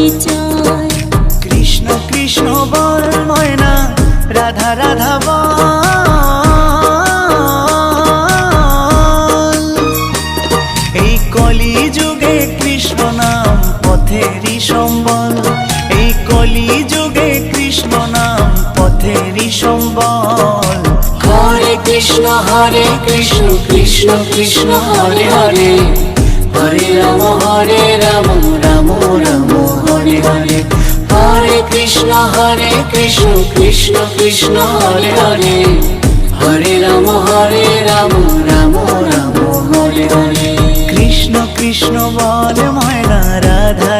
পরিচয়। কৃষ্ণ কৃষ্ণ বল ময়না, রাধা রাধা বল। এই কলি যুগে কৃষ্ণ নাম পথেরই সম্বল, এই কলি যুগে কৃষ্ণ নাম পথেরই সম্বল। হরে কৃষ্ণ কৃষ্ণ কৃষ্ণ হরে হরে, হরে রাম রাম রাম হরে হরে। হরে কৃষ্ণ কৃষ্ণ কৃষ্ণ হরে হরে, হরে রাম রাম রাম হরে হরে। কৃষ্ণ কৃষ্ণ বল ময়না, রাধা